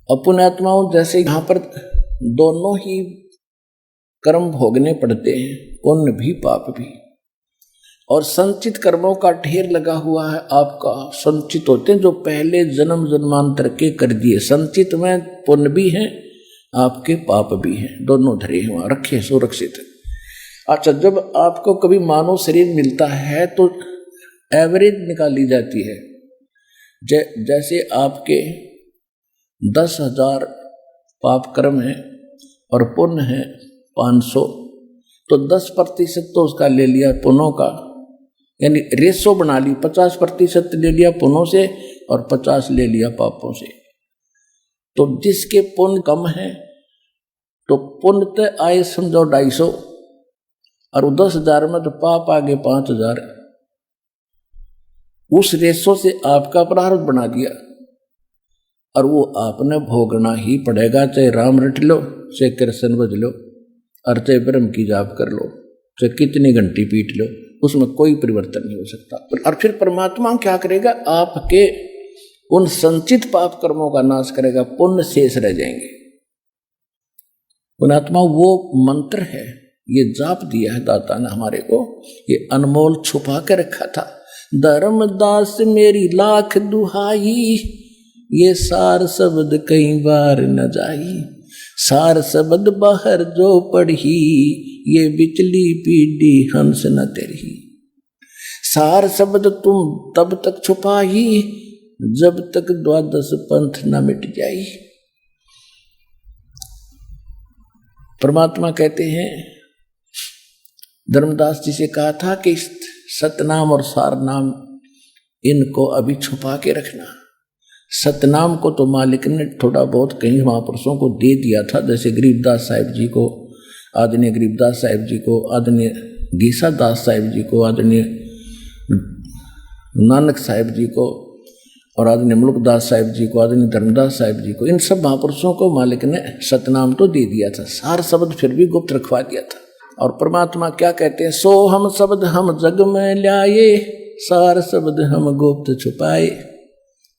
पुण्यात्माओं जैसे यहाँ पर दोनों ही कर्म भोगने पड़ते हैं, पुण्य भी पाप भी, और संचित कर्मों का ढेर लगा हुआ है। आपका संचित होते हैं जो पहले जन्म जन्मांतर के कर दिए, संचित में पुण्य भी है आपके पाप भी हैं, दोनों धरे हैं वहाँ रखे सुरक्षित। अच्छा, जब आपको कभी मानव शरीर मिलता है तो एवरेज निकाली जाती है। जैसे आपके 10,000 पाप कर्म है और पुण्य है 500, तो 10% तो उसका ले लिया पुण्यों का, यानी रेशो बना ली, 50% ले लिया पुण्यों से और 50 ले लिया पापों से। तो जिसके पुण्य कम है तो पुण्य तो आए समझो 250, और 10,000 में तो पाप आगे 5,000, उस रेशो से आपका प्रारब्ध बना दिया और वो आपने भोगना ही पड़ेगा, चाहे राम रट लो, चाहे कृष्ण बज लो, और चाहे ब्रह्म की जाप कर लो, चाहे कितनी घंटी पीट लो, उसमें कोई परिवर्तन नहीं हो सकता। और फिर परमात्मा क्या करेगा, आपके उन संचित पाप कर्मों का नाश करेगा, पुण्य शेष रह जाएंगे। पुण्यात्मा वो मंत्र है, ये जाप दिया है दाता ने हमारे को, ये अनमोल छुपा के रखा था। धर्मदास मेरी लाख दुहाई, ये सार शब्द कई बार न जाई, सार शब्द बाहर जो पढ़ी, ये बिचली पीढ़ी हंस न तेरी। सार शब्द तुम तब तक छुपाई, जब तक 12 पंथ न मिट जाई। परमात्मा कहते हैं, धर्मदास जी से कहा था कि सतनाम और सार नाम इनको अभी छुपा के रखना। सतनाम को तो मालिक ने थोड़ा बहुत कई महापुरुषों को दे दिया था, जैसे गरीबदास साहिब जी को, आदरणीय गरीबदास साहिब जी को, आदरणीय गीसा दास साहिब जी को, आदरणीय नानक साहिब जी को, और आदरणीय मुल्कदास साहिब जी को, आदरणीय धर्मदास साहिब जी को, इन सब महापुरुषों को मालिक ने सतनाम तो दे दिया था, सार शब्द फिर भी गुप्त रखवा दिया था। और परमात्मा क्या कहते हैं, सो हम शब्द हम जग में ल्याए, सार शब्द हम गुप्त छुपाए।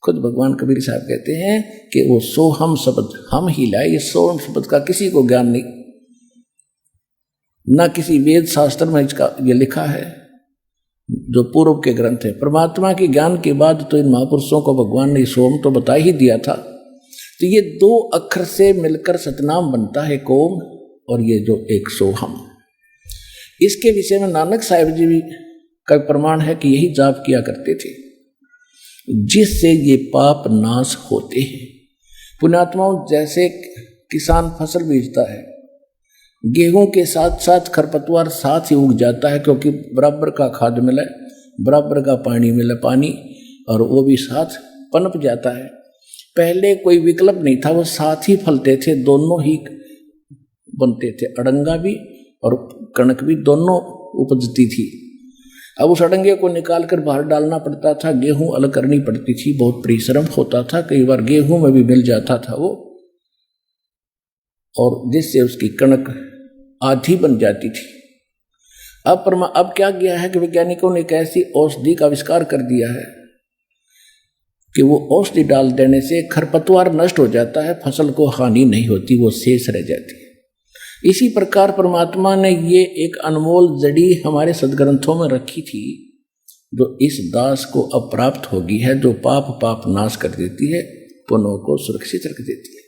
खुद भगवान कबीर साहब कहते हैं कि वो सो हम शब्द हम ही लाए, ये सो हम शब्द का किसी को ज्ञान नहीं, ना किसी वेद शास्त्र में इसका ये लिखा है जो पूर्व के ग्रंथ है। परमात्मा के ज्ञान के बाद तो इन महापुरुषों को भगवान ने सोम तो बता ही दिया था। तो ये 2 अक्षर से मिलकर सतनाम बनता है कोम, और ये जो एक सोहम, इसके विषय में नानक साहिब जी भी का प्रमाण है कि यही जाप किया करते थे, जिससे ये पाप नाश होते हैं। पुण्यात्माओं, जैसे किसान फसल बीजता है, गेहूं के साथ साथ खरपतवार साथ ही उग जाता है, क्योंकि बराबर का खाद मिले, बराबर का पानी मिले, पानी, और वो भी साथ पनप जाता है। पहले कोई विकल्प नहीं था, वो साथ ही फलते थे, दोनों ही बनते थे, अड़ंगा भी और कणक भी दोनों उपजती थी। अब उस अड़ंगे को निकाल कर बाहर डालना पड़ता था, गेहूं अलग करनी पड़ती थी, बहुत परिश्रम होता था, कई बार गेहूं में भी मिल जाता था वो, और जिससे उसकी कणक आधी बन जाती थी। अब क्या किया है कि वैज्ञानिकों ने एक ऐसी औषधि का आविष्कार कर दिया है कि वो औषधि डाल देने से खरपतवार नष्ट हो जाता है, फसल को हानि नहीं होती, वो शेष रह जाती है। इसी प्रकार परमात्मा ने ये एक अनमोल जड़ी हमारे सदग्रंथों में रखी थी, जो इस दास को अप्राप्त होगी है, जो पाप नाश कर देती है, पुण्यों को सुरक्षित रख देती है।